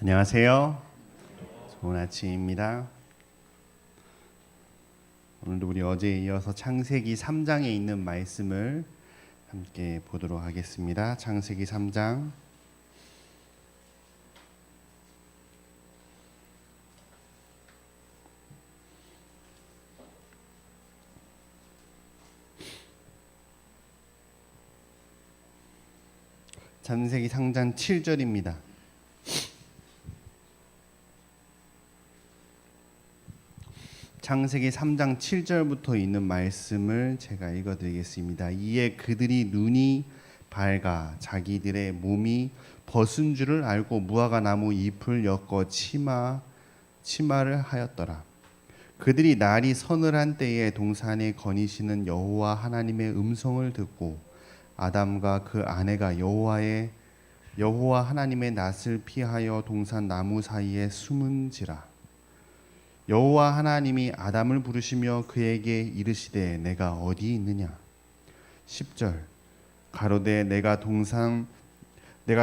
안녕하세요. 좋은 아침입니다. 오늘도 우리 어제에 이어서 창세기 3장에 있는 말씀을 함께 보도록 하겠습니다. 창세기 3장 창세기 3장 7절입니다. 창세기 3장 7절부터 있는 말씀을 제가 읽어드리겠습니다. 이에 그들이 눈이 밝아 자기들의 몸이 벗은 줄을 알고 무화과 나무 잎을 엮어 치마를 하였더라. 그들이 날이 서늘한 때에 동산에 거니시는 여호와 하나님의 음성을 듣고 아담과 그 아내가 여호와 하나님의 낯을 피하여 동산 나무 사이에 숨은지라. 여호와 하나님이 아담을 부르시며 그에게 이르시되 내가 어디 있느냐. 10절 가로되 내가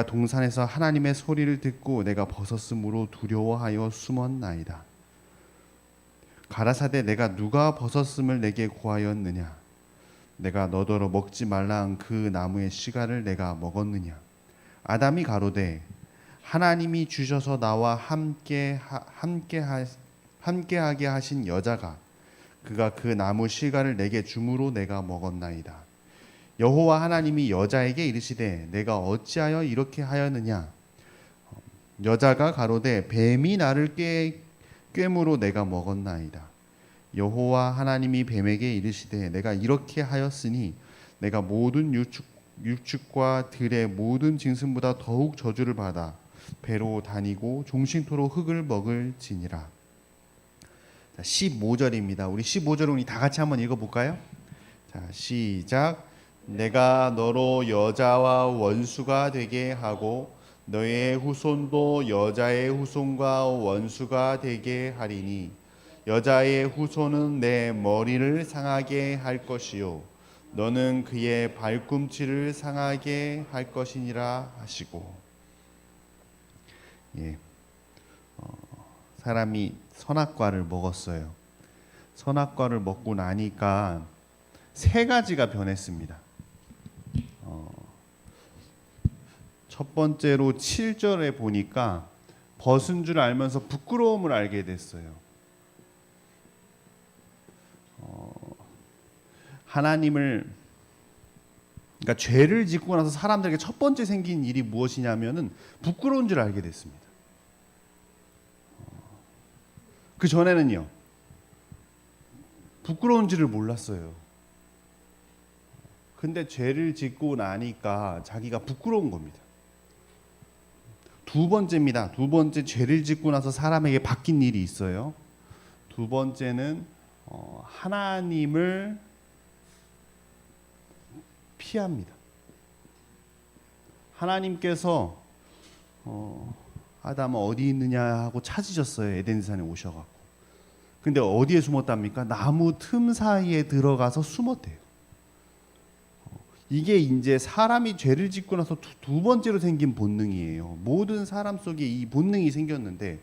동산에서 하나님의 소리를 듣고 내가 벗었으므로 두려워하여 숨었나이다. 가라사대 내가 누가 벗었음을 내게 고하였느냐. 내가 너더러 먹지 말라 한 그 나무의 씨가를 내가 먹었느냐. 아담이 가로되 하나님이 주셔서 나와 함께하게 하신 여자가 그가 그 나무 씨가를 내게 주므로 내가 먹었나이다. 여호와 하나님이 여자에게 이르시되 내가 어찌하여 이렇게 하였느냐. 여자가 가로되 뱀이 나를 꿰므로 내가 먹었나이다. 여호와 하나님이 뱀에게 이르시되 내가 이렇게 하였으니 내가 모든 육축과 들의 모든 짐승보다 더욱 저주를 받아 배로 다니고 종신토록 흙을 먹을지니라. 15절입니다. 우리 15절 우리 다 같이 한번 읽어볼까요? 자, 시작. 내가 너로 여자와 원수가 되게 하고 너의 후손도 여자의 후손과 원수가 되게 하리니 여자의 후손은 내 머리를 상하게 할 것이요 너는 그의 발꿈치를 상하게 할 것이니라 하시고. 사람이 선악과를 먹었어요. 선악과를 먹고 나니까 세 가지가 변했습니다. 첫 번째로 7절에 보니까 벗은 줄 알면서 부끄러움을 알게 됐어요. 하나님을 그러니까 죄를 짓고 나서 사람들에게 첫 번째 생긴 일이 무엇이냐면은 부끄러운 줄 알게 됐습니다. 그 전에는요 부끄러운지를 몰랐어요. 근데 죄를 짓고 나니까 자기가 부끄러운 겁니다. 두 번째입니다. 두 번째, 죄를 짓고 나서 사람에게 바뀐 일이 있어요. 두 번째는 하나님을 피합니다. 하나님께서 아담은 어디 있느냐 하고 찾으셨어요. 에덴산에 오셔갖고. 근데 어디에 숨었답니까? 나무 틈 사이에 들어가서 숨었대요. 이게 이제 사람이 죄를 짓고 나서 두 번째로 생긴 본능이에요. 모든 사람 속에 이 본능이 생겼는데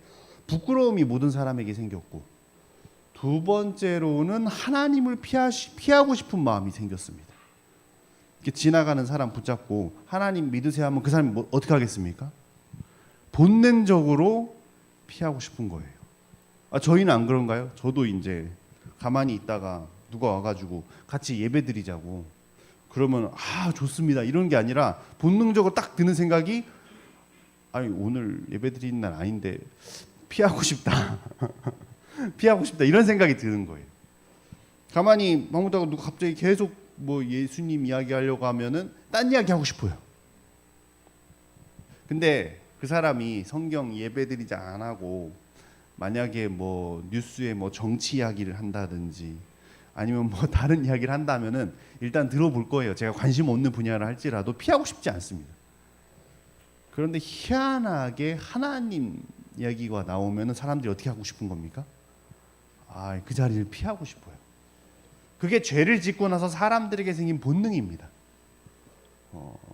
부끄러움이 모든 사람에게 생겼고 두 번째로는 하나님을 피하고 싶은 마음이 생겼습니다. 이렇게 지나가는 사람 붙잡고 하나님 믿으세요 하면 그 사람이 어떻게 하겠습니까? 본능적으로 피하고 싶은 거예요. 저희는 안 그런가요? 저도 이제 가만히 있다가 누가 와가지고 같이 예배드리자고 그러면 좋습니다 이런 게 아니라 본능적으로 딱 드는 생각이 아니 오늘 예배드리는 날 아닌데 피하고 싶다 피하고 싶다 이런 생각이 드는 거예요. 가만히 방문다가 누가 갑자기 계속 뭐 예수님 이야기하려고 하면은 딴 이야기 하고 싶어요. 근데 그 사람이 성경 예배드리지 안 하고 만약에 뭐 뉴스에 뭐 정치 이야기를 한다든지 아니면 뭐 다른 이야기를 한다면은 일단 들어볼 거예요. 제가 관심 없는 분야를 할지라도 피하고 싶지 않습니다. 그런데 희한하게 하나님 이야기가 나오면은 사람들이 어떻게 하고 싶은 겁니까? 그 자리를 피하고 싶어요. 그게 죄를 짓고 나서 사람들에게 생긴 본능입니다.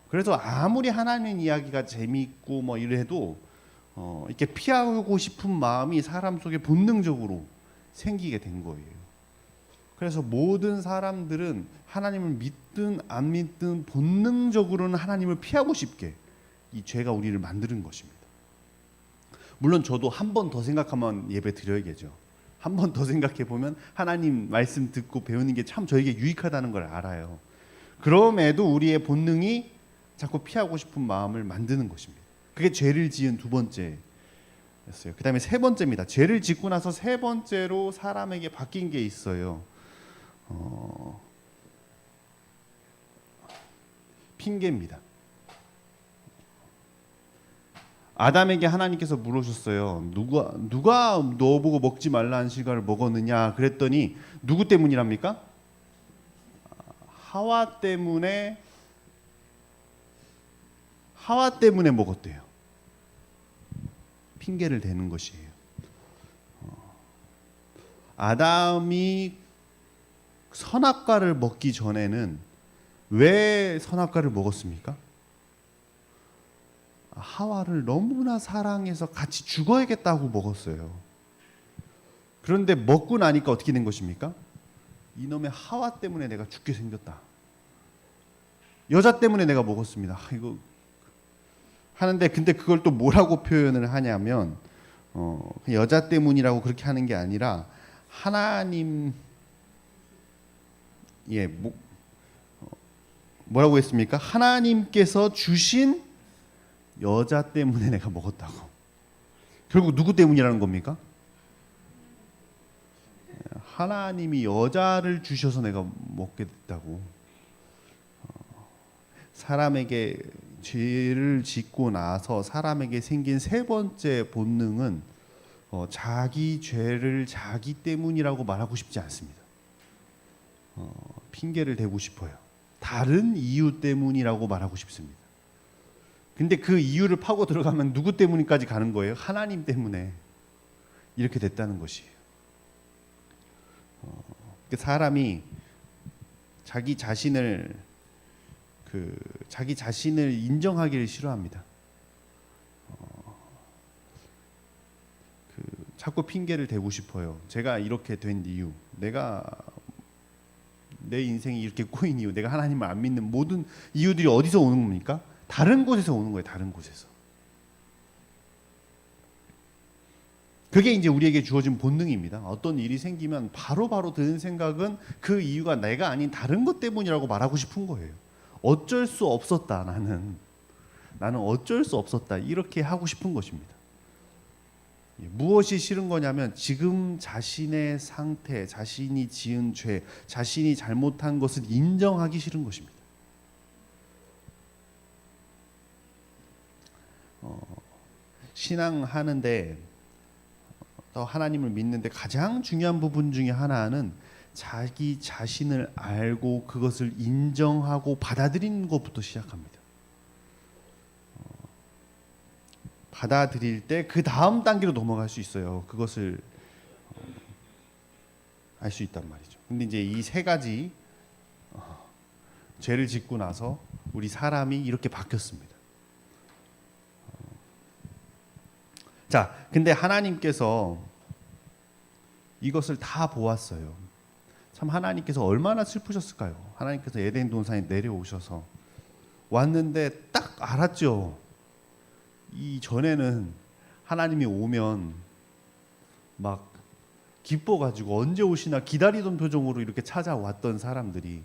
그래서 아무리 하나님 이야기가 재미있고 뭐 이래도 이렇게 피하고 싶은 마음이 사람 속에 본능적으로 생기게 된 거예요. 그래서 모든 사람들은 하나님을 믿든 안 믿든 본능적으로는 하나님을 피하고 싶게 이 죄가 우리를 만드는 것입니다. 물론 저도 한 번 더 생각하면 예배 드려야겠죠. 한 번 더 생각해 보면 하나님 말씀 듣고 배우는 게 참 저에게 유익하다는 걸 알아요. 그럼에도 우리의 본능이 자꾸 피하고 싶은 마음을 만드는 것입니다. 그게 죄를 지은 두 번째였어요. 그 다음에 세 번째입니다. 죄를 짓고 나서 세 번째로 사람에게 바뀐 게 있어요. 핑계입니다. 아담에게 하나님께서 물으셨어요. 누가 너 보고 먹지 말라는 실과를 먹었느냐 그랬더니 누구 때문이랍니까? 하와 때문에 먹었대요. 핑계를 대는 것이에요. 아담이 선악과를 먹기 전에는 왜 선악과를 먹었습니까? 하와를 너무나 사랑해서 같이 죽어야겠다고 먹었어요. 그런데 먹고 나니까 어떻게 된 것입니까? 이놈의 하와 때문에 내가 죽게 생겼다. 여자 때문에 내가 먹었습니다. 이거 하는데 근데 그걸 또 뭐라고 표현을 하냐면 여자 때문이라고 그렇게 하는 게 아니라 하나님 뭐라고 했습니까? 하나님께서 주신 여자 때문에 내가 먹었다고. 결국 누구 때문이라는 겁니까? 하나님이 여자를 주셔서 내가 먹게 됐다고. 사람에게 죄를 짓고 나서 사람에게 생긴 세 번째 본능은 자기 죄를 자기 때문이라고 말하고 싶지 않습니다. 핑계를 대고 싶어요. 다른 이유 때문이라고 말하고 싶습니다. 근데 그 이유를 파고 들어가면 누구 때문까지 가는 거예요? 하나님 때문에 이렇게 됐다는 것이에요. 사람이 자기 자신을 인정하기를 싫어합니다. 자꾸 핑계를 대고 싶어요. 제가 이렇게 된 이유, 내가 내 인생이 이렇게 꼬인 이유, 내가 하나님을 안 믿는 모든 이유들이 어디서 오는 겁니까? 다른 곳에서 오는 거예요. 다른 곳에서. 그게 이제 우리에게 주어진 본능입니다. 어떤 일이 생기면 바로바로 드는 생각은 그 이유가 내가 아닌 다른 것 때문이라고 말하고 싶은 거예요. 어쩔 수 없었다. 나는 어쩔 수 없었다. 이렇게 하고 싶은 것입니다. 무엇이 싫은 거냐면 지금 자신의 상태, 자신이 지은 죄, 자신이 잘못한 것을 인정하기 싫은 것입니다. 신앙하는데 또 하나님을 믿는데 가장 중요한 부분 중에 하나는 자기 자신을 알고 그것을 인정하고 받아들이는 것부터 시작합니다. 받아들일 때 그 다음 단계로 넘어갈 수 있어요. 그것을 알 수 있단 말이죠. 근데 이제 이 세 가지 죄를 짓고 나서 우리 사람이 이렇게 바뀌었습니다. 자, 근데 하나님께서 이것을 다 보았어요. 참 하나님께서 얼마나 슬프셨을까요? 하나님께서 에덴 동산에 내려오셔서 왔는데 딱 알았죠. 이 전에는 하나님이 오면 막 기뻐가지고 언제 오시나 기다리던 표정으로 이렇게 찾아왔던 사람들이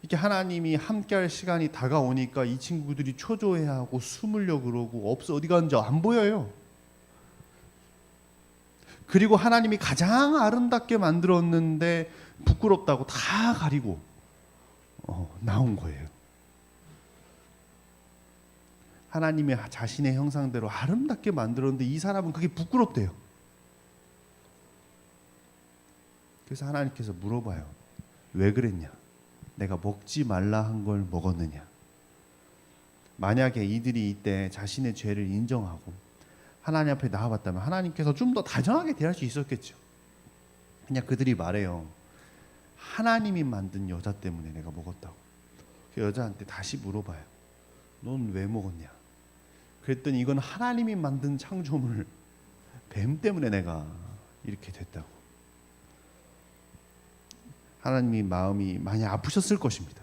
이렇게 하나님이 함께할 시간이 다가오니까 이 친구들이 초조해하고 숨으려고 그러고 어디 갔는지 안 보여요. 그리고 하나님이 가장 아름답게 만들었는데 부끄럽다고 다 가리고 나온 거예요. 하나님의 자신의 형상대로 아름답게 만들었는데 이 사람은 그게 부끄럽대요. 그래서 하나님께서 물어봐요. 왜 그랬냐? 내가 먹지 말라 한 걸 먹었느냐? 만약에 이들이 이때 자신의 죄를 인정하고 하나님 앞에 나와봤다면 하나님께서 좀 더 다정하게 대할 수 있었겠죠. 그냥 그들이 말해요. 하나님이 만든 여자 때문에 내가 먹었다고. 그 여자한테 다시 물어봐요. 넌 왜 먹었냐? 그랬더니 이건 하나님이 만든 창조물 뱀 때문에 내가 이렇게 됐다고. 하나님이 마음이 많이 아프셨을 것입니다.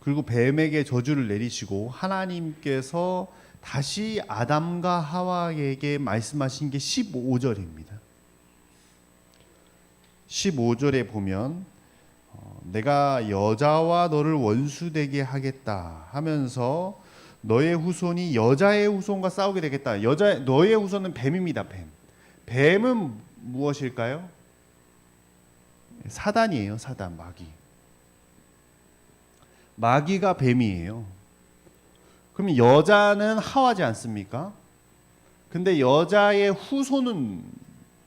그리고 뱀에게 저주를 내리시고 하나님께서 다시 아담과 하와에게 말씀하신 게 15절입니다. 15절에 보면 내가 여자와 너를 원수되게 하겠다 하면서 너의 후손이 여자의 후손과 싸우게 되겠다. 너의 후손은 뱀입니다. 뱀은 무엇일까요? 사단이에요. 사단, 마귀. 마귀가 뱀이에요. 그럼 여자는 하와지 않습니까? 근데 여자의 후손은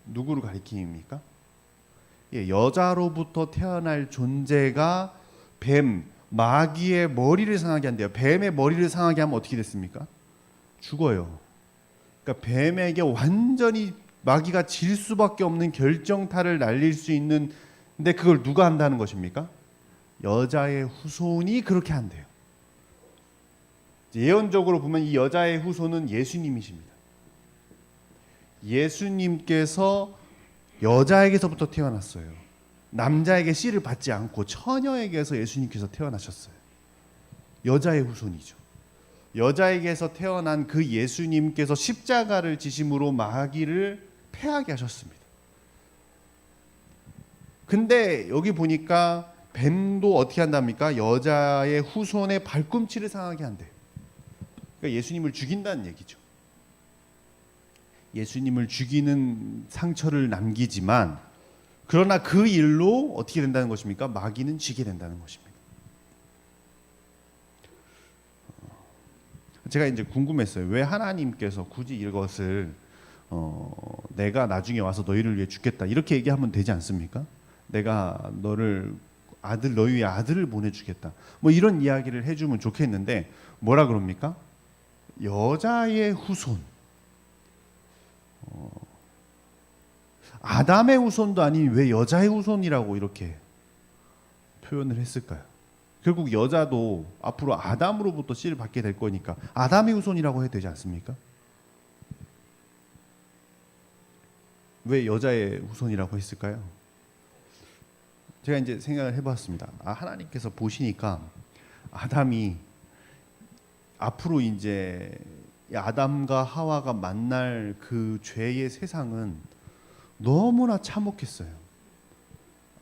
누구를 가리킵니까? 예, 여자로부터 태어날 존재가 뱀, 마귀의 머리를 상하게 한대요. 뱀의 머리를 상하게 하면 어떻게 됐습니까? 죽어요. 그러니까 뱀에게 완전히 마귀가 질 수밖에 없는 결정타를 날릴 수 있는, 근데 그걸 누가 한다는 것입니까? 여자의 후손이 그렇게 한대요. 예언적으로 보면 이 여자의 후손은 예수님이십니다. 예수님께서 여자에게서부터 태어났어요. 남자에게 씨를 받지 않고 처녀에게서 예수님께서 태어나셨어요. 여자의 후손이죠. 여자에게서 태어난 그 예수님께서 십자가를 지심으로 마귀를 패하게 하셨습니다. 근데 여기 보니까 뱀도 어떻게 한답니까? 여자의 후손의 발꿈치를 상하게 한대요. 그러니까 예수님을 죽인다는 얘기죠. 예수님을 죽이는 상처를 남기지만 그러나 그 일로 어떻게 된다는 것입니까? 마귀는 지게 된다는 것입니다. 제가 이제 궁금했어요. 왜 하나님께서 굳이 이것을 내가 나중에 와서 너희를 위해 죽겠다 이렇게 얘기하면 되지 않습니까? 내가 너희 위에 아들을 보내주겠다. 뭐 이런 이야기를 해주면 좋겠는데 뭐라 그럽니까? 여자의 후손. 아담의 후손도 아닌 왜 여자의 후손이라고 이렇게 표현을 했을까요? 결국 여자도 앞으로 아담으로부터 씨를 받게 될 거니까 아담의 후손이라고 해야 되지 않습니까? 왜 여자의 후손이라고 했을까요? 제가 이제 생각을 해봤습니다. 하나님께서 보시니까 아담이 앞으로 이제 아담과 하와가 만날 그 죄의 세상은 너무나 참혹했어요.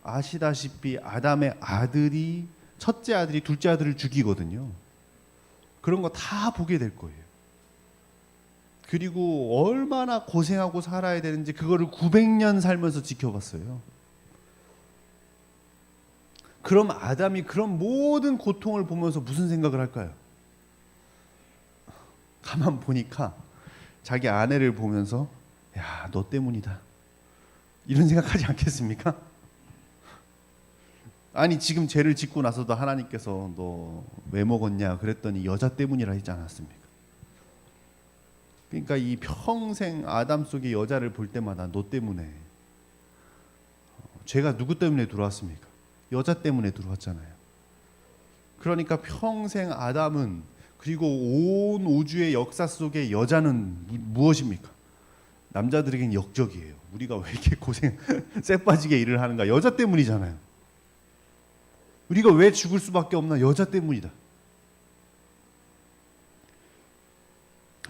아시다시피 아담의 아들이 첫째 아들이 둘째 아들을 죽이거든요. 그런 거 다 보게 될 거예요. 그리고 얼마나 고생하고 살아야 되는지 그거를 900년 살면서 지켜봤어요. 그럼 아담이 그런 모든 고통을 보면서 무슨 생각을 할까요? 가만 보니까 자기 아내를 보면서 야, 너 때문이다. 이런 생각하지 않겠습니까? 아니 지금 죄를 짓고 나서도 하나님께서 너 왜 먹었냐 그랬더니 여자 때문이라 했지 않았습니까? 그러니까 이 평생 아담 속의 여자를 볼 때마다 너 때문에 죄가 누구 때문에 들어왔습니까? 여자 때문에 들어왔잖아요. 그러니까 평생 아담은 그리고 온 우주의 역사 속에 여자는 무엇입니까? 남자들에겐 역적이에요. 우리가 왜 이렇게 고생 쎄 빠지게 일을 하는가? 여자 때문이잖아요. 우리가 왜 죽을 수밖에 없나? 여자 때문이다.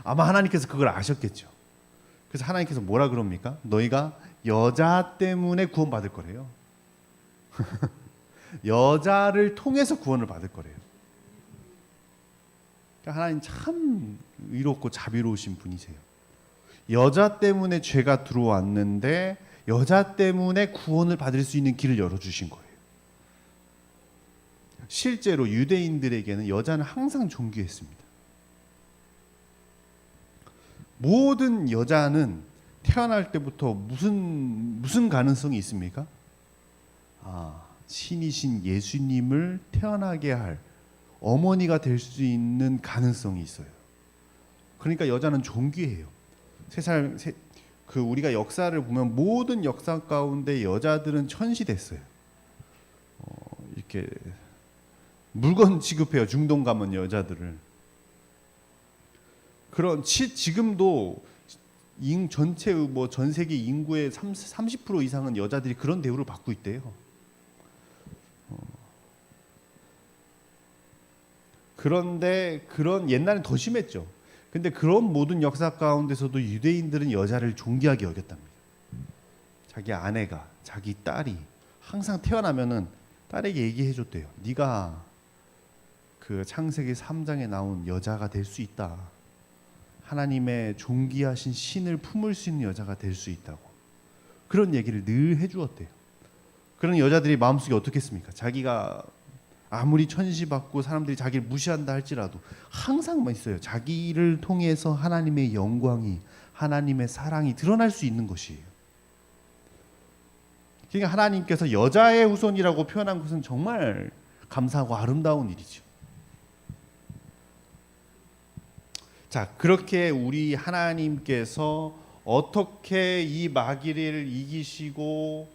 아마 하나님께서 그걸 아셨겠죠. 그래서 하나님께서 뭐라 그럽니까? 너희가 여자 때문에 구원받을 거래요. 여자를 통해서 구원을 받을 거래요. 그러니까 하나님 참 의롭고 자비로우신 분이세요. 여자 때문에 죄가 들어왔는데 여자 때문에 구원을 받을 수 있는 길을 열어주신 거예요. 실제로 유대인들에게는 여자는 항상 존귀했습니다. 모든 여자는 태어날 때부터 무슨 가능성이 있습니까? 신이신 예수님을 태어나게 할 어머니가 될 수 있는 가능성이 있어요. 그러니까 여자는 존귀해요. 우리가 역사를 보면 모든 역사 가운데 여자들은 천시됐어요. 이렇게 물건 취급해요. 중동 가면 여자들을. 그런 지금도 전체 뭐 전 세계 인구의 30% 이상은 여자들이 그런 대우를 받고 있대요. 그런데 그런 옛날엔 더 심했죠. 근데 그런 모든 역사 가운데서도 유대인들은 여자를 존귀하게 여겼답니다. 자기 아내가, 자기 딸이 항상 태어나면은 딸에게 얘기해 줬대요. 네가 그 창세기 3장에 나온 여자가 될 수 있다. 하나님의 존귀하신 신을 품을 수 있는 여자가 될 수 있다고. 그런 얘기를 늘 해주었대요. 그런 여자들이 마음속에 어떻겠습니까? 자기가 아무리 천시받고 사람들이 자기를 무시한다 할지라도 항상 있어요. 자기를 통해서 하나님의 영광이, 하나님의 사랑이 드러날 수 있는 것이에요. 그러니까 하나님께서 여자의 후손이라고 표현한 것은 정말 감사하고 아름다운 일이죠. 자, 그렇게 우리 하나님께서 어떻게 이 마귀를 이기시고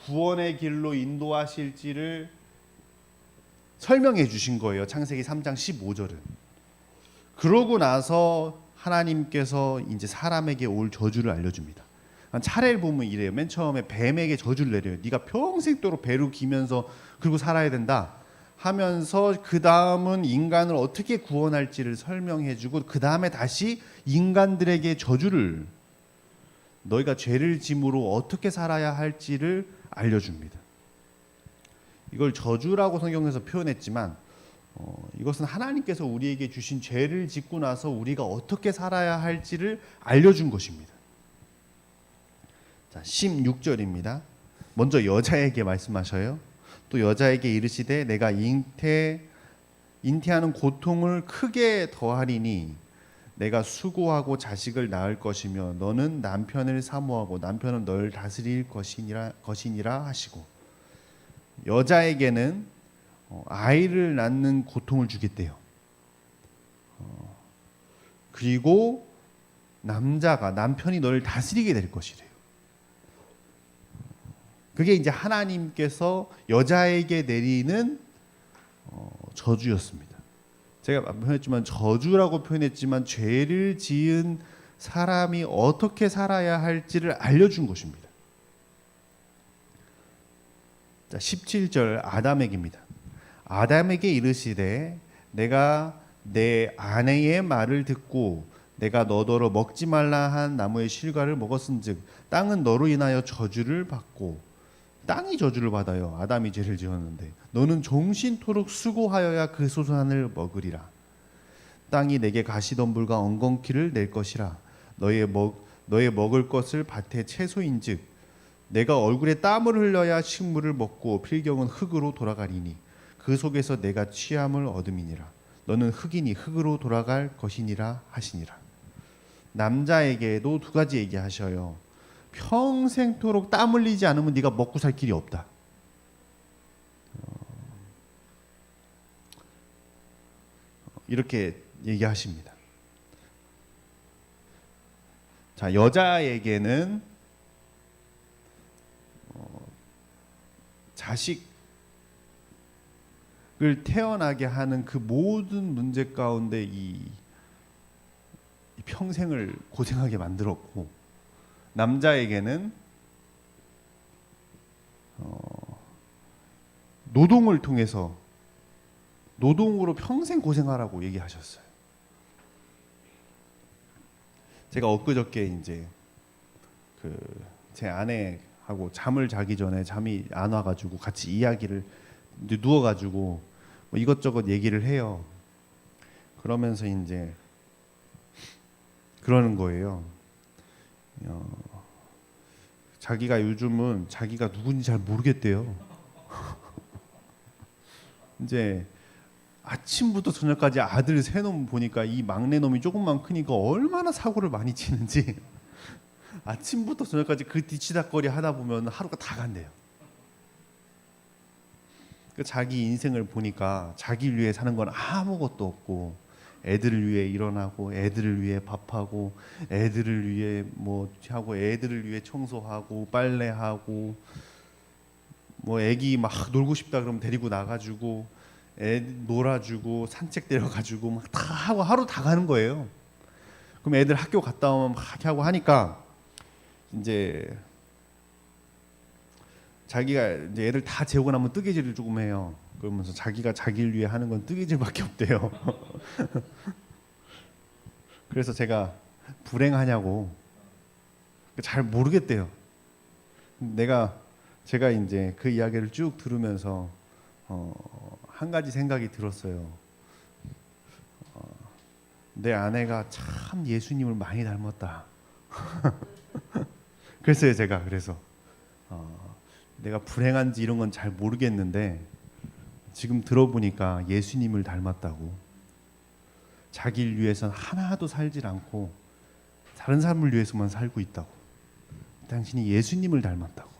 구원의 길로 인도하실지를 설명해 주신 거예요. 창세기 3장 15절은. 그러고 나서 하나님께서 이제 사람에게 올 저주를 알려줍니다. 차례를 보면 이래요. 맨 처음에 뱀에게 저주를 내려요. 네가 평생도록 배로 기면서 그리고 살아야 된다 하면서 그 다음은 인간을 어떻게 구원할지를 설명해주고 그 다음에 다시 인간들에게 저주를, 너희가 죄를 짐으로 어떻게 살아야 할지를 알려줍니다. 이걸 저주라고 성경에서 표현했지만 이것은 하나님께서 우리에게 주신 죄를 짓고 나서 우리가 어떻게 살아야 할지를 알려준 것입니다. 자, 16절입니다. 먼저 여자에게 말씀하셔요. 또 여자에게 이르시되 내가 잉태하는 고통을 크게 더하리니 내가 수고하고 자식을 낳을 것이며 너는 남편을 사모하고 남편은 너를 다스릴 것이니라 하시고, 여자에게는 아이를 낳는 고통을 주겠대요. 그리고 남편이 너를 다스리게 될 것이래요. 그게 이제 하나님께서 여자에게 내리는 저주였습니다. 제가 표현했지만 저주라고 표현했지만 죄를 지은 사람이 어떻게 살아야 할지를 알려준 것입니다. 자, 17절 아담에게입니다. 아담에게 이르시되 내가 내 아내의 말을 듣고 내가 너더러 먹지 말라 한 나무의 실과를 먹었은즉 땅은 너로 인하여 저주를 받고, 땅이 저주를 받아요. 아담이 죄를 지었는데 너는 종신토록 수고하여야 그 소산을 먹으리라. 땅이 내게 가시덤불과 엉겅퀴를 낼 것이라. 너의 먹을 것을 밭의 채소인즉 내가 얼굴에 땀을 흘려야 식물을 먹고 필경은 흙으로 돌아가리니 그 속에서 내가 취함을 얻음이니라. 너는 흙이니 흙으로 돌아갈 것이니라 하시니라. 남자에게도 두 가지 얘기하셔요. 평생토록 땀 흘리지 않으면 네가 먹고 살 길이 없다. 이렇게 얘기하십니다. 자, 여자에게는 자식을 태어나게 하는 그 모든 문제 가운데 이 평생을 고생하게 만들었고, 남자에게는 노동을 통해서 노동으로 평생 고생하라고 얘기하셨어요. 제가 엊그저께 이제 제 아내하고 잠을 자기 전에 잠이 안 와가지고 같이 이야기를 누워가지고 뭐 이것저것 얘기를 해요. 그러면서 이제 그러는 거예요. 자기가 요즘은 자기가 누군지 잘 모르겠대요. 이제 아침부터 저녁까지 아들 세 놈 보니까 이 막내 놈이 조금만 크니까 얼마나 사고를 많이 치는지 아침부터 저녁까지 그 뒤치다거리 하다 보면 하루가 다 간대요. 그 자기 인생을 보니까 자기를 위해 사는 건 아무것도 없고, 애들을 위해 일어나고 애들을 위해 밥하고 애들을 위해 뭐 하고 애들을 위해 청소하고 빨래하고 뭐 애기 막 놀고 싶다 그러면 데리고 나가지고 애 놀아주고 산책 데려가지고 막 다 하고 하루 다 가는 거예요. 그럼 애들 학교 갔다 오면 막 이렇게 하고 하니까 이제 자기가 이제 애들 다 재우고 나면 뜨개질을 조금 해요. 그러면서 자기가 자기를 위해 하는 건 뜨개질밖에 없대요. 그래서 제가 불행하냐고 잘 모르겠대요. 제가 이제 그 이야기를 쭉 들으면서 한 가지 생각이 들었어요. 내 아내가 참 예수님을 많이 닮았다. 그랬어요. 제가 그래서 내가 불행한지 이런 건 잘 모르겠는데 지금 들어보니까 예수님을 닮았다고. 자기를 위해서는 하나도 살질 않고 다른 사람을 위해서만 살고 있다고. 당신이 예수님을 닮았다고.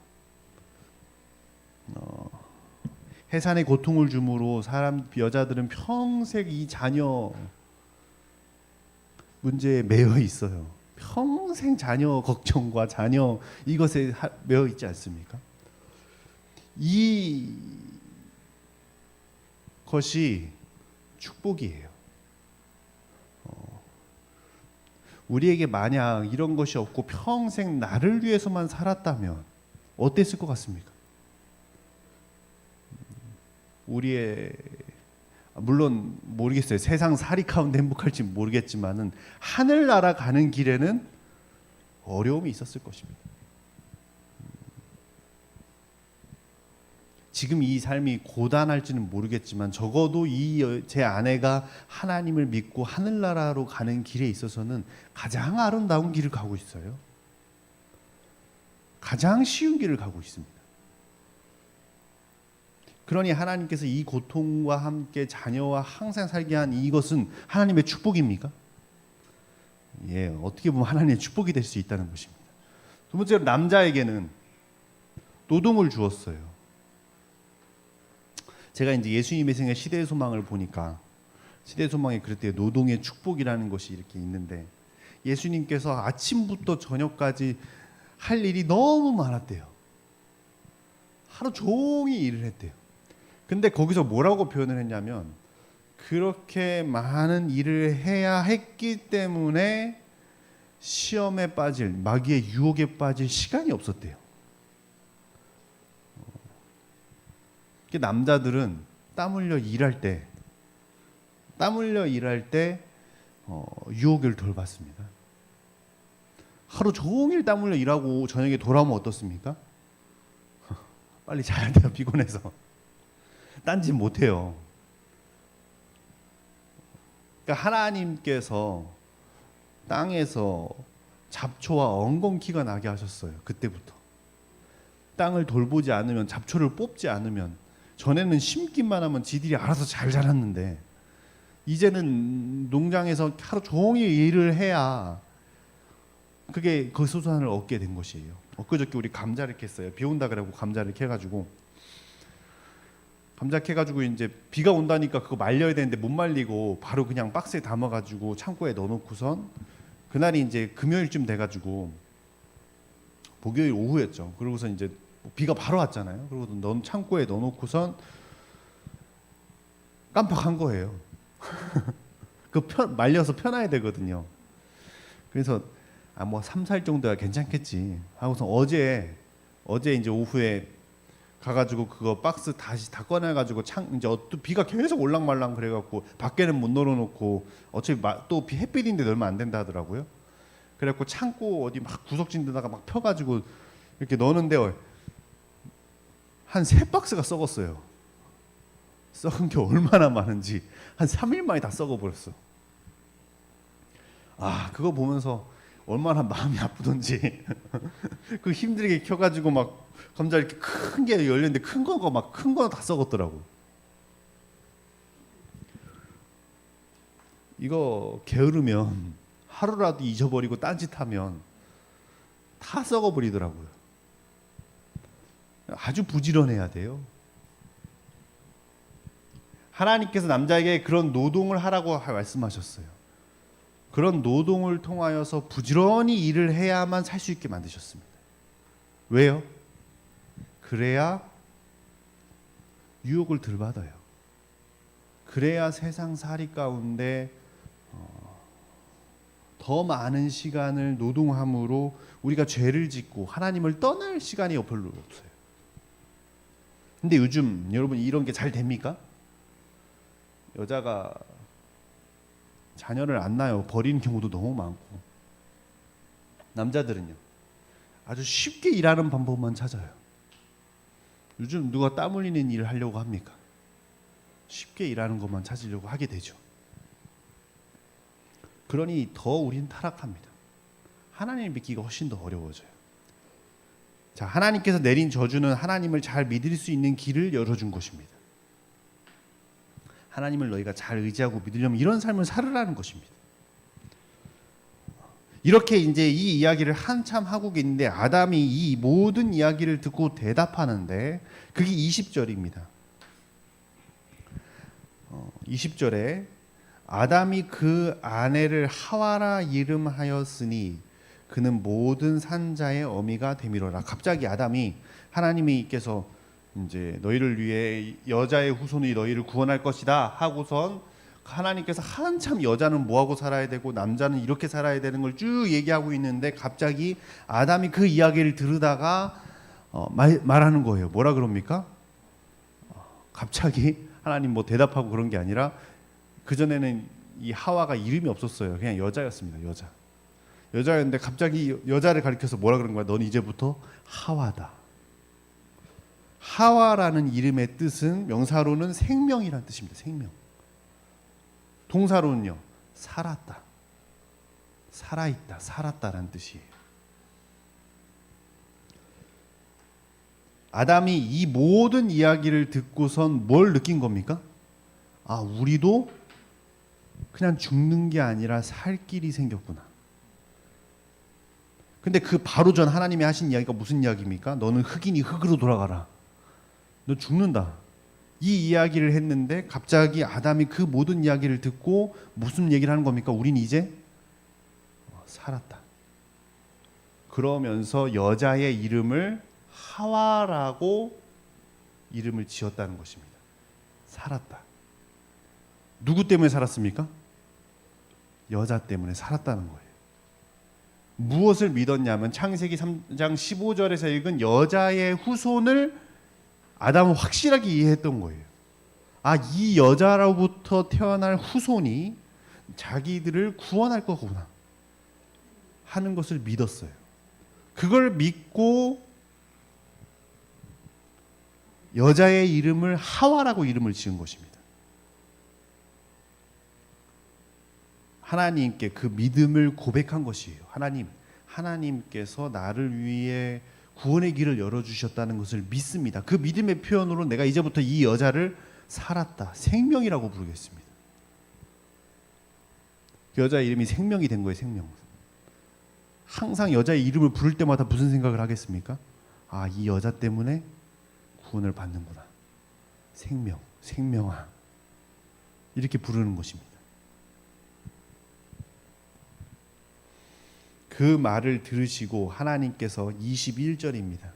해산의 고통을 주므로 여자들은 평생 이 자녀 문제에 매여 있어요. 평생 자녀 걱정과 자녀 이것에 매여 있지 않습니까? 이 것이 축복이에요. 우리에게 만약 이런 것이 없고 평생 나를 위해서만 살았다면 어땠을 것 같습니까? 물론 모르겠어요. 세상 살이 가운데 행복할지 모르겠지만은 하늘나라 가는 길에는 어려움이 있었을 것입니다. 지금 이 삶이 고단할지는 모르겠지만 적어도 제 아내가 하나님을 믿고 하늘나라로 가는 길에 있어서는 가장 아름다운 길을 가고 있어요. 가장 쉬운 길을 가고 있습니다. 그러니 하나님께서 이 고통과 함께 자녀와 항상 살게 한 이것은 하나님의 축복입니까? 예, 어떻게 보면 하나님의 축복이 될 수 있다는 것입니다. 두 번째로 남자에게는 노동을 주었어요. 제가 이제 예수님의 생애 시대의 소망을 보니까 시대의 소망에 그랬대요. 노동의 축복이라는 것이 이렇게 있는데 예수님께서 아침부터 저녁까지 할 일이 너무 많았대요. 하루 종일 일을 했대요. 근데 거기서 뭐라고 표현을 했냐면 그렇게 많은 일을 해야 했기 때문에 시험에 빠질 마귀의 유혹에 빠질 시간이 없었대요. 남자들은 땀 흘려 일할 때 유혹을 덜 받습니다. 하루 종일 땀 흘려 일하고 저녁에 돌아오면 어떻습니까? 빨리 자야 돼요. 피곤해서 딴짓 못해요. 그러니까 하나님께서 땅에서 잡초와 엉겅퀴가 나게 하셨어요. 그때부터 땅을 돌보지 않으면, 잡초를 뽑지 않으면, 전에는 심기만 하면 지들이 알아서 잘 자랐는데 이제는 농장에서 하루 종일 일을 해야 그게 그 소산을 얻게 된 것이에요. 엊그저께 우리 감자를 캤어요. 비 온다 그러고 감자를 캐가지고 이제 비가 온다니까 그거 말려야 되는데 못 말리고 바로 그냥 박스에 담아가지고 창고에 넣어놓고선 그날이 이제 금요일쯤 돼가지고 목요일 오후였죠. 그러고서 이제 비가 바로 왔잖아요. 그리고 창고에 넣어놓고선 깜빡한 거예요. 말려서 펴놔야 되거든요. 그래서 뭐 3, 4일 정도야 괜찮겠지 하고서 어제 이제 오후에 가가지고 그거 박스 다시 다 꺼내가지고 이제 또 비가 계속 올랑말랑 그래갖고 밖에는 못 널어놓고 어차피 또 햇빛인데 넣으면 안 된다 하더라고요. 그래갖고 창고 어디 막 구석진 데다가 막 펴가지고 이렇게 넣는데 한 3박스가 썩었어요. 썩은 게 얼마나 많은지 한 3일 만에 다 썩어버렸어. 그거 보면서 얼마나 마음이 아프던지 그 힘들게 켜가지고 막 감자 이렇게 큰 게 열렸는데 큰 거 다 썩었더라고. 이거 게으르면 하루라도 잊어버리고 딴짓하면 다 썩어버리더라고요. 아주 부지런해야 돼요. 하나님께서 남자에게 그런 노동을 하라고 말씀하셨어요. 그런 노동을 통하여서 부지런히 일을 해야만 살 수 있게 만드셨습니다. 왜요? 그래야 유혹을 덜 받아요. 그래야 세상살이 가운데 더 많은 시간을 노동함으로 우리가 죄를 짓고 하나님을 떠날 시간이 별로 없어요. 근데 요즘 여러분 이런 게 잘 됩니까? 여자가 자녀를 안 낳아요. 버리는 경우도 너무 많고, 남자들은요 아주 쉽게 일하는 방법만 찾아요. 요즘 누가 땀 흘리는 일을 하려고 합니까? 쉽게 일하는 것만 찾으려고 하게 되죠. 그러니 더 우리는 타락합니다. 하나님을 믿기가 훨씬 더 어려워져요. 자, 하나님께서 내린 저주는 하나님을 잘 믿을 수 있는 길을 열어준 것입니다. 하나님을 너희가 잘 의지하고 믿으려면 이런 삶을 살으라는 것입니다. 이렇게 이제 이 이야기를 한참 하고 있는데 아담이 이 모든 이야기를 듣고 대답하는데 그게 20절입니다. 20절에 아담이 그 아내를 하와라 이름하였으니 그는 모든 산자의 어미가 되미로라. 갑자기 아담이 하나님이께서 이제 너희를 위해 여자의 후손이 너희를 구원할 것이다 하고선 하나님께서 한참 여자는 뭐하고 살아야 되고 남자는 이렇게 살아야 되는 걸 쭉 얘기하고 있는데 갑자기 아담이 그 이야기를 들으다가 말하는 거예요. 뭐라 그럽니까? 갑자기 하나님 뭐 대답하고 그런 게 아니라 그전에는 이 하와가 이름이 없었어요. 그냥 여자였습니다. 여자였는데 갑자기 여자를 가리켜서 뭐라 그런 거야? 넌 이제부터 하와다. 하와라는 이름의 뜻은 명사로는 생명이라는 뜻입니다. 생명. 동사로는요, 살았다, 살아있다, 살았다라는 뜻이에요. 아담이 이 모든 이야기를 듣고선 뭘 느낀 겁니까? 아, 우리도 그냥 죽는 게 아니라 살 길이 생겼구나. 근데 그 바로 전 하나님이 하신 이야기가 무슨 이야기입니까? 너는 흙이니 흙으로 돌아가라. 너 죽는다. 이 이야기를 했는데 갑자기 아담이 그 모든 이야기를 듣고 무슨 얘기를 하는 겁니까? 우린 이제 살았다. 그러면서 여자의 이름을 하와라고 이름을 지었다는 것입니다. 살았다. 누구 때문에 살았습니까? 여자 때문에 살았다는 거예요. 무엇을 믿었냐면 창세기 3장 15절에서 읽은 여자의 후손을 아담은 확실하게 이해했던 거예요. 아, 이 여자로부터 태어날 후손이 자기들을 구원할 거구나 하는 것을 믿었어요. 그걸 믿고 여자의 이름을 하와라고 이름을 지은 것입니다. 하나님께 그 믿음을 고백한 것이에요. 하나님께서 나를 위해 구원의 길을 열어주셨다는 것을 믿습니다. 그 믿음의 표현으로 내가 이제부터 이 여자를 살았다, 생명이라고 부르겠습니다. 그 여자의 이름이 생명이 된 거예요. 생명. 항상 여자의 이름을 부를 때마다 무슨 생각을 하겠습니까? 아, 이 여자 때문에 구원을 받는구나. 생명, 생명아. 이렇게 부르는 것입니다. 그 말을 들으시고 하나님께서 21절입니다.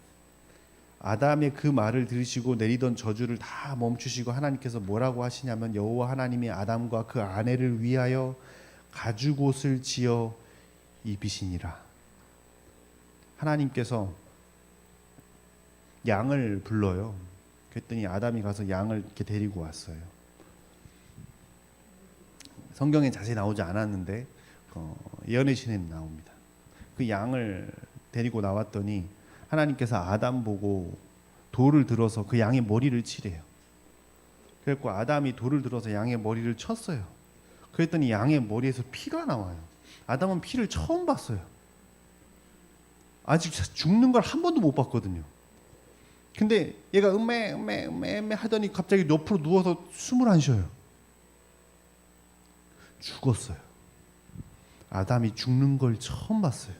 아담의 그 말을 들으시고 내리던 저주를 다 멈추시고 하나님께서 뭐라고 하시냐면 여호와 하나님이 아담과 그 아내를 위하여 가죽옷을 지어 입히시니라. 하나님께서 양을 불러요. 그랬더니 아담이 가서 양을 이렇게 데리고 왔어요. 성경에 자세히 나오지 않았는데 예언의 신에 나옵니다. 그 양을 데리고 나왔더니 하나님께서 아담 보고 돌을 들어서 그 양의 머리를 치래요. 그래서 아담이 돌을 들어서 양의 머리를 쳤어요. 그랬더니 양의 머리에서 피가 나와요. 아담은 피를 처음 봤어요. 아직 죽는 걸 한 번도 못 봤거든요. 근데 얘가 음메 하더니 갑자기 옆으로 누워서 숨을 안 쉬어요. 죽었어요. 아담이 죽는 걸 처음 봤어요.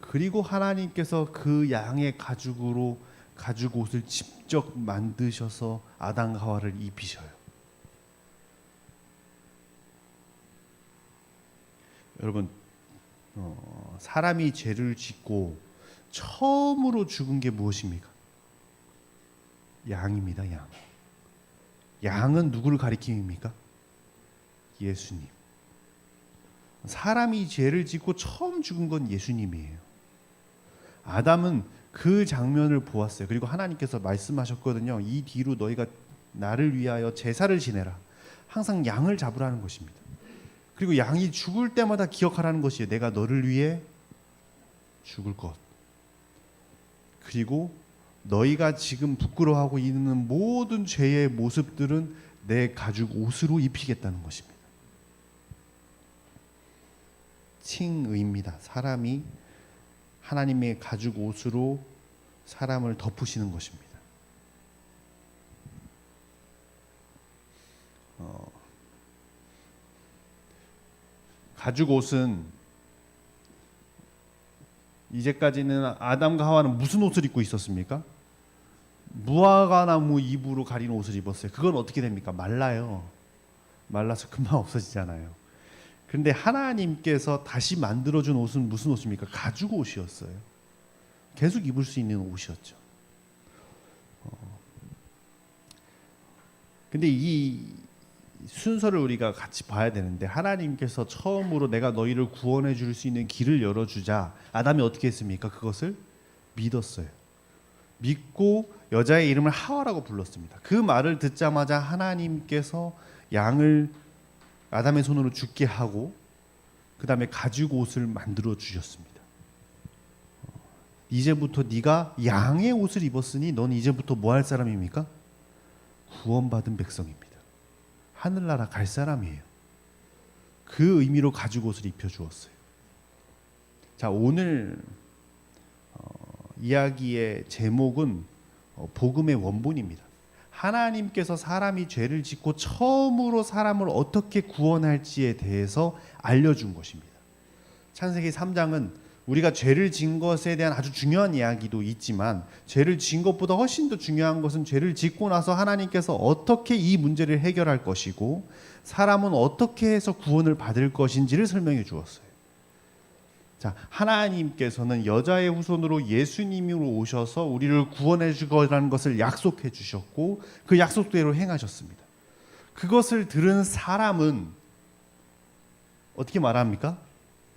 그리고 하나님께서 그 양의 가죽으로 가죽 옷을 직접 만드셔서 아담과 하와를 입히셔요. 여러분, 사람이 죄를 짓고 처음으로 죽은 게 무엇입니까? 양입니다. 양. 양은 누구를 가리킵니까? 예수님. 사람이 죄를 짓고 처음 죽은 건 예수님이에요. 아담은 그 장면을 보았어요. 그리고 하나님께서 말씀하셨거든요. 이 뒤로 너희가 나를 위하여 제사를 지내라. 항상 양을 잡으라는 것입니다. 그리고 양이 죽을 때마다 기억하라는 것이에요. 내가 너를 위해 죽을 것. 그리고 너희가 지금 부끄러워하고 있는 모든 죄의 모습들은 내 가죽 옷으로 입히겠다는 것입니다. 칭의입니다. 사람이 하나님의 가죽 옷으로 사람을 덮으시는 것입니다. 가죽 옷은 이제까지는 아담과 하와는 무슨 옷을 입고 있었습니까? 무화과 나무 잎으로 가린 옷을 입었어요. 그건 어떻게 됩니까? 말라요. 말라서 금방 없어지잖아요. 그런데 하나님께서 다시 만들어준 옷은 무슨 옷입니까? 가죽 옷이었어요. 계속 입을 수 있는 옷이었죠. 근데 이 순서를 우리가 같이 봐야 되는데, 하나님께서 처음으로 내가 너희를 구원해 줄 수 있는 길을 열어주자 아담이 어떻게 했습니까? 그것을 믿었어요. 믿고 여자의 이름을 하와라고 불렀습니다. 그 말을 듣자마자 하나님께서 양을 아담의 손으로 죽게 하고 그 다음에 가죽 옷을 만들어 주셨습니다. 이제부터 네가 양의 옷을 입었으니 넌 이제부터 뭐 할 사람입니까? 구원받은 백성입니다. 하늘나라 갈 사람이에요. 그 의미로 가죽 옷을 입혀 주었어요. 자, 오늘 이야기의 제목은 복음의 원본입니다. 하나님께서 사람이 죄를 짓고 처음으로 사람을 어떻게 구원할지에 대해서 알려준 것입니다. 창세기 3장은 우리가 죄를 진 것에 대한 아주 중요한 이야기도 있지만, 죄를 진 것보다 훨씬 더 중요한 것은 죄를 짓고 나서 하나님께서 어떻게 이 문제를 해결할 것이고 사람은 어떻게 해서 구원을 받을 것인지를 설명해 주었어요. 자, 하나님께서는 여자의 후손으로 예수님으로 오셔서 우리를 구원해 주거라는 것을 약속해 주셨고 그 약속대로 행하셨습니다. 그것을 들은 사람은 어떻게 말합니까?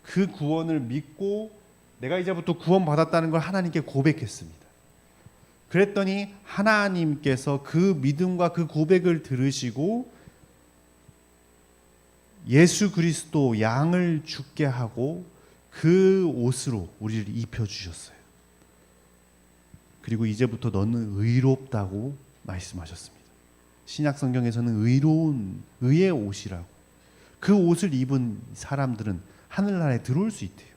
그 구원을 믿고 내가 이제부터 구원받았다는 걸 하나님께 고백했습니다. 그랬더니 하나님께서 그 믿음과 그 고백을 들으시고 예수 그리스도 양을 죽게 하고 그 옷으로 우리를 입혀주셨어요. 그리고 이제부터 너는 의롭다고 말씀하셨습니다. 신약 성경에서는 의로운 의의 옷이라고, 그 옷을 입은 사람들은 하늘나라에 들어올 수 있대요.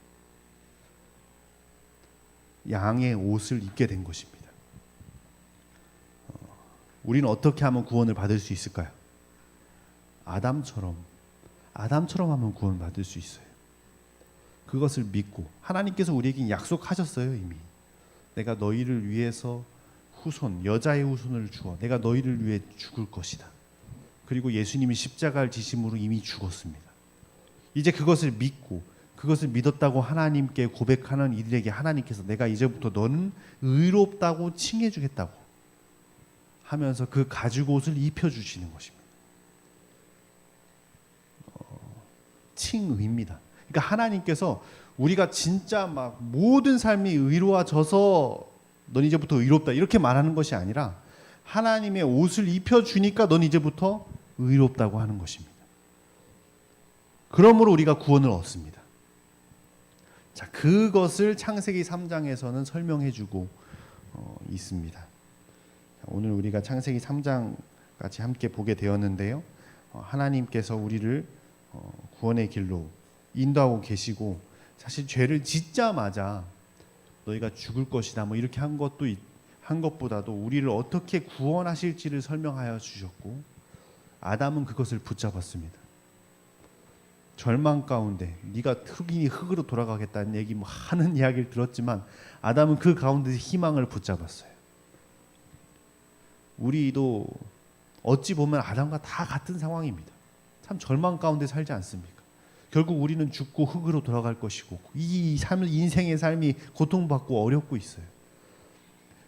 양의 옷을 입게 된 것입니다. 우리는 어떻게 하면 구원을 받을 수 있을까요? 아담처럼 하면 구원 받을 수 있어요. 그것을 믿고 하나님께서 우리에게 약속하셨어요. 이미 내가 너희를 위해서 후손, 여자의 후손을 주어 내가 너희를 위해 죽을 것이다. 그리고 예수님이 십자가를 지심으로 이미 죽었습니다. 이제 그것을 믿고 그것을 믿었다고 하나님께 고백하는 이들에게 하나님께서 내가 이제부터 너는 의롭다고 칭해 주겠다고 하면서 그 가죽 옷을 입혀 주시는 것입니다. 칭의입니다. 그러니까 하나님께서 우리가 진짜 막 모든 삶이 의로워져서 넌 이제부터 의롭다 이렇게 말하는 것이 아니라 하나님의 옷을 입혀 주니까 넌 이제부터 의롭다고 하는 것입니다. 그러므로 우리가 구원을 얻습니다. 자, 그것을 창세기 3장에서는 설명해 주고 있습니다. 자, 오늘 우리가 창세기 3장 같이 함께 보게 되었는데요. 하나님께서 우리를 구원의 길로 인도하고 계시고, 사실 죄를 짓자마자 너희가 죽을 것이다 뭐 이렇게 한 것보다도 우리를 어떻게 구원하실지를 설명하여 주셨고, 아담은 그것을 붙잡았습니다. 절망 가운데 네가 흙이니 흙으로 돌아가겠다는 얘기 하는 이야기를 들었지만 아담은 그 가운데 희망을 붙잡았어요. 우리도 어찌 보면 아담과 다 같은 상황입니다. 참 절망 가운데 살지 않습니까? 결국 우리는 죽고 흙으로 돌아갈 것이고 이 삶, 인생의 삶이 고통받고 어렵고 있어요.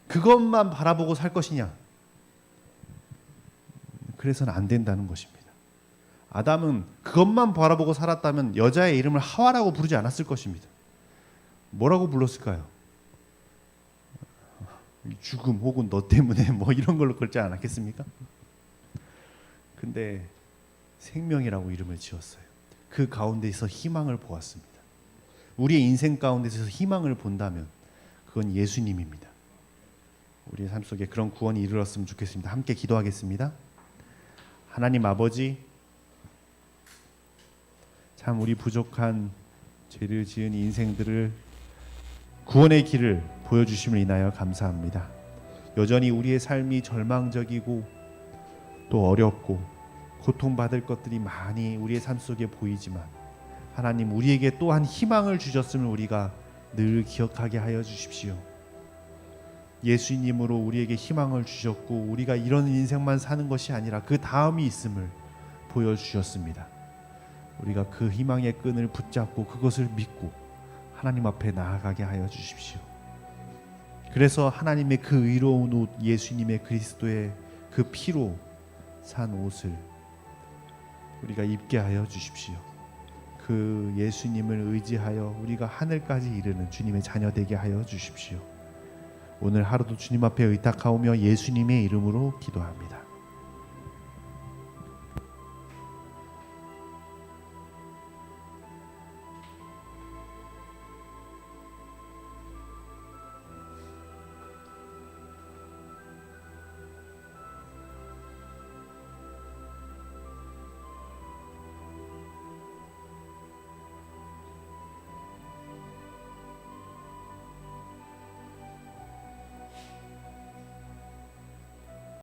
그것만 바라보고 살 것이냐? 그래서는 안 된다는 것입니다. 아담은 그것만 바라보고 살았다면 여자의 이름을 하와라고 부르지 않았을 것입니다. 뭐라고 불렀을까요? 죽음 혹은 너 때문에 뭐 이런 걸로 걸지 않았겠습니까? 근데 생명이라고 이름을 지었어요. 그 가운데서 희망을 보았습니다. 우리의 인생 가운데서 희망을 본다면 그건 예수님입니다. 우리의 삶 속에 그런 구원이 이르렀으면 좋겠습니다. 함께 기도하겠습니다. 하나님 아버지, 참 우리 부족한 죄를 지은 인생들을 구원의 길을 보여주심을 인하여 감사합니다. 여전히 우리의 삶이 절망적이고 또 어렵고 고통받을 것들이 많이 우리의 삶 속에 보이지만 하나님, 우리에게 또한 희망을 주셨음을 우리가 늘 기억하게 하여 주십시오. 예수님으로 우리에게 희망을 주셨고 우리가 이런 인생만 사는 것이 아니라 그 다음이 있음을 보여주셨습니다. 우리가 그 희망의 끈을 붙잡고 그것을 믿고 하나님 앞에 나아가게 하여 주십시오. 그래서 하나님의 그 의로운 옷, 예수님의 그리스도의 그 피로 산 옷을 우리가 입게 하여 주십시오. 그 예수님을 의지하여 우리가 하늘까지 이르는 주님의 자녀 되게 하여 주십시오. 오늘 하루도 주님 앞에 의탁하오며 예수님의 이름으로 기도합니다.